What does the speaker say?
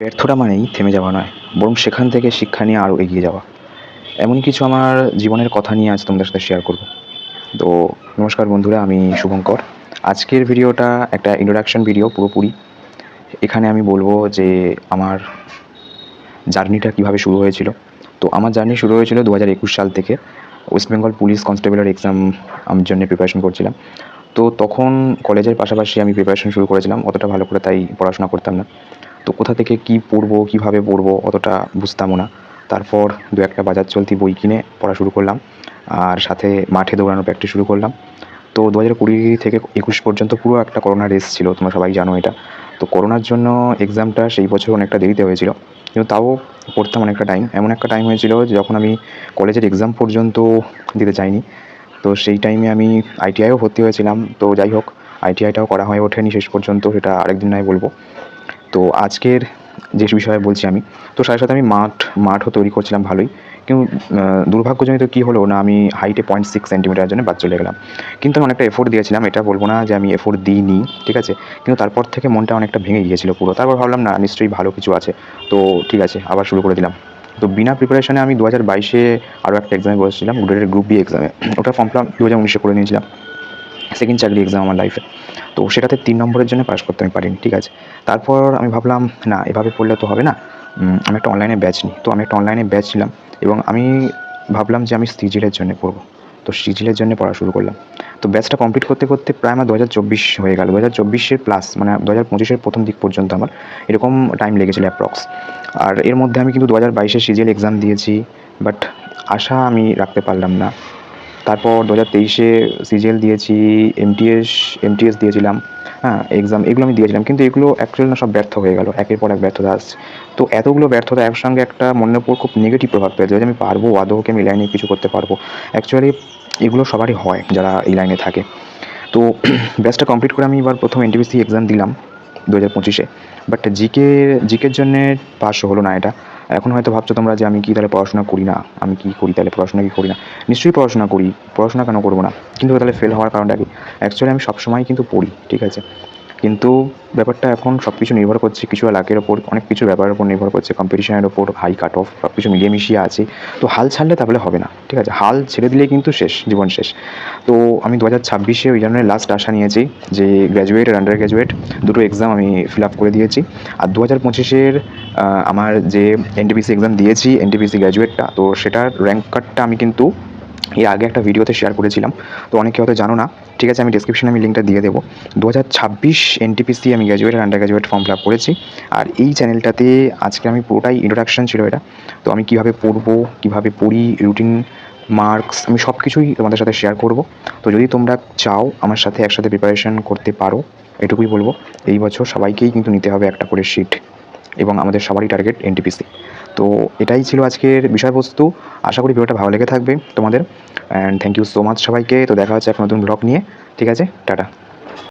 ব্যর্থতা মানেই থেমে যাওয়া নয়, বরং সেখান থেকে শিক্ষা নিয়ে আরও এগিয়ে যাওয়া। এমনই কিছু আমার জীবনের কথা নিয়ে আজ তোমাদের সাথে শেয়ার করব। তো নমস্কার বন্ধুরা, আমি শুভঙ্কর। আজকের ভিডিওটা একটা ইন্ট্রোডাকশন ভিডিও পুরোপুরি। এখানে আমি বলবো যে আমার জার্নিটা কীভাবে শুরু হয়েছিল। তো আমার জার্নি শুরু হয়েছিল 2021 সাল থেকে। ওয়েস্ট বেঙ্গল পুলিশ কনস্টেবলের এক্সাম আমি জন্য প্রিপারেশন করছিলাম। তো তখন কলেজের পাশাপাশি আমি প্রিপারেশন শুরু করেছিলাম, অতটা ভালো করে তাই পড়াশোনা করতাম না। তো কোথা থেকে কী পড়বো, কীভাবে পড়বো অতটা বুঝতামও না। তারপর দু একটা বাজার চলতি বই কিনে পড়া শুরু করলাম, আর সাথে মাঠে দৌড়ানো প্র্যাকটিস শুরু করলাম। তো 2020 থেকে 21 পর্যন্ত পুরো একটা করোনা রেস ছিল, তোমরা সবাই জানো এটা। তো করোনার জন্য এক্সামটা সেই বছর অনেকটা দেরিতে হয়েছিল, কিন্তু তাও পড়তাম অনেকটা টাইম। এমন একটা টাইম হয়েছিল যখন আমি কলেজের এক্সাম পর্যন্ত দিতে চাইনি। তো সেই টাইমে আমি আইটিআইও ভর্তি হয়েছিলাম। তো যাই হোক, আইটিআইটাও করা হয়ে ওঠেনি শেষ পর্যন্ত, সেটা আরেকদিন নয় বলবো। তো আজকের যে বিষয়ে বলছি আমি, তো সাথে সাথে আমি মাঠও তৈরি করছিলাম ভালোই। কিন্তু দুর্ভাগ্যজনিত কী হলো না, আমি হাইটে 0.6 সেন্টিমিটারের জন্য বাদ চলে গেলাম। কিন্তু আমি অনেকটা এফোর্ট দিয়েছিলাম, এটা বলবো না যে আমি এফোর্ট দিইনি, ঠিক আছে। কিন্তু তারপর থেকে মনটা অনেকটা ভেঙে গিয়েছিল পুরো। তারপর ভাবলাম না, নিশ্চয়ই ভালো কিছু আছে। তো ঠিক আছে, আবার শুরু করে দিলাম। তো বিনা প্রিপারেশনে আমি 2022-এ আরও একটা এক্সামে বসেছিলাম, গ্রেডের গ্রুপ বি এক্সামে। ওটার ফর্ম ফিল আপ 2019-এ করে নিয়েছিলাম। সেকেন্ড চাকরি এক্সাম আমার লাইফে। তো সেটাতে 3 নম্বরের জন্য পাস করতে আমি পারিনি, ঠিক আছে। তারপর আমি ভাবলাম না, এভাবে পড়লে তো হবে না, আমি একটা অনলাইনে ব্যাচ নিই। তো আমি একটা অনলাইনে ব্যাচ নিলাম এবং আমি ভাবলাম যে আমি সিজিএলের জন্য পড়বো। তো সিজিএলের জন্য পড়া শুরু করলাম। তো ব্যাচটা কমপ্লিট করতে করতে প্রায় আমার 2024 হয়ে গেল। 2024-এর প্লাস, মানে 2025-এর প্রথম দিক পর্যন্ত আমার এরকম টাইম লেগেছিল অ্যাপ্রক্স। আর এর মধ্যে আমি কিন্তু 2022-এ সিজিএল এক্সাম দিয়েছি, বাট আশা আমি রাখতে পারলাম না। তারপর 2023-এ সিজিএল দিয়েছি, এমটিএস দিয়েছিলাম, হ্যাঁ, এক্সাম এগুলো আমি দিয়েছিলাম। কিন্তু এগুলো অ্যাকচুয়ালি না, সব ব্যর্থ হয়ে গেল, একের পর এক ব্যর্থতা আসছে। তো এতগুলো ব্যর্থতা একসঙ্গে একটা মনের উপর খুব নেগেটিভ প্রভাব ফেলছে যে আমি পারবো, আদৌ কি আমি এই লাইনে কিছু করতে পারবো। অ্যাকচুয়ালি এগুলো সবারই হয় যারা এই লাইনে থাকে। তো ব্যাচটা কমপ্লিট করে আমি এবার প্রথম এনটিপিসি এক্সাম দিলাম 2025-এ। বাট জিকের জন্যে পাস হলো না এটা। এখন হয়তো ভাবছো তোমরা যে আমি কি তাহলে পড়াশোনা করি না, আমি কি করি তাহলে, পড়াশোনা কি করি না? নিশ্চয়ই পড়াশোনা করি, পড়াশোনা কেন করবো না? কিন্তু তাহলে ফেল হওয়ার কারণটা কি? অ্যাকচুয়ালি আমি সবসময় কিন্তু পড়ি, ঠিক আছে। কিন্তু ব্যাপারটা এখন সব কিছু নির্ভর করছে কিছু লাকের ওপর, অনেক কিছু ব্যাপারের উপর নির্ভর করছে, কম্পিটিশনের ওপর, হাই কাট অফ, সব কিছু মিলিয়ে মিশিয়ে আছে। তো হাল ছাড়লে তাহলে হবে না, ঠিক আছে। হাল ছেড়ে দিলেই কিন্তু শেষ, জীবন শেষ। তো আমি 2026-এ ওই জন্য লাস্ট আশা নিয়েছি যে গ্র্যাজুয়েট আর আন্ডার গ্র্যাজুয়েট দুটো এক্সাম আমি ফিল আপ করে দিয়েছি। আর 2025-এর আমার যে এনটিপিসি এক্সাম দিয়েছি, এনটিপিসি গ্র্যাজুয়েটটা, তো সেটার র্যাঙ্ক কার্ডটা আমি কিন্তু এর আগে একটা ভিডিওতে শেয়ার করেছিলাম। তো অনেকে হয়তো জানো না, ঠিক আছে, আমি ডেসক্রিপশনে আমি লিঙ্কটা দিয়ে দেবো। 2026 এনটিপিসি আমি গ্র্যাজুয়েট আর under graduate form fill up করেছি। আর এই চ্যানেলটাতে আজকে আমি পুরোটাই ইন্ট্রোডাকশন ছিল এটা। তো আমি কীভাবে পড়বো, কীভাবে পড়ি, রুটিন, মার্কস, আমি সব কিছুই তোমাদের সাথে শেয়ার করব। তো যদি তোমরা চাও আমার সাথে একসাথে প্রিপারেশন করতে পারো, এটুকুই বলবো। এই বছর সবাইকেই কিন্তু নিতে হবে একটা করে শিট, এবং আমাদের সবারই টার্গেট এনটিপিসি। তো এটাই ছিল আজকের বিষয়বস্তু। আশা করি ভিডিওটা ভালো লেগে থাকবে তোমাদের। And thank you so much সবাইকে। তো দেখা হচ্ছে এক নতুন ব্লগ নিয়ে, ঠিক আছে, টাটা।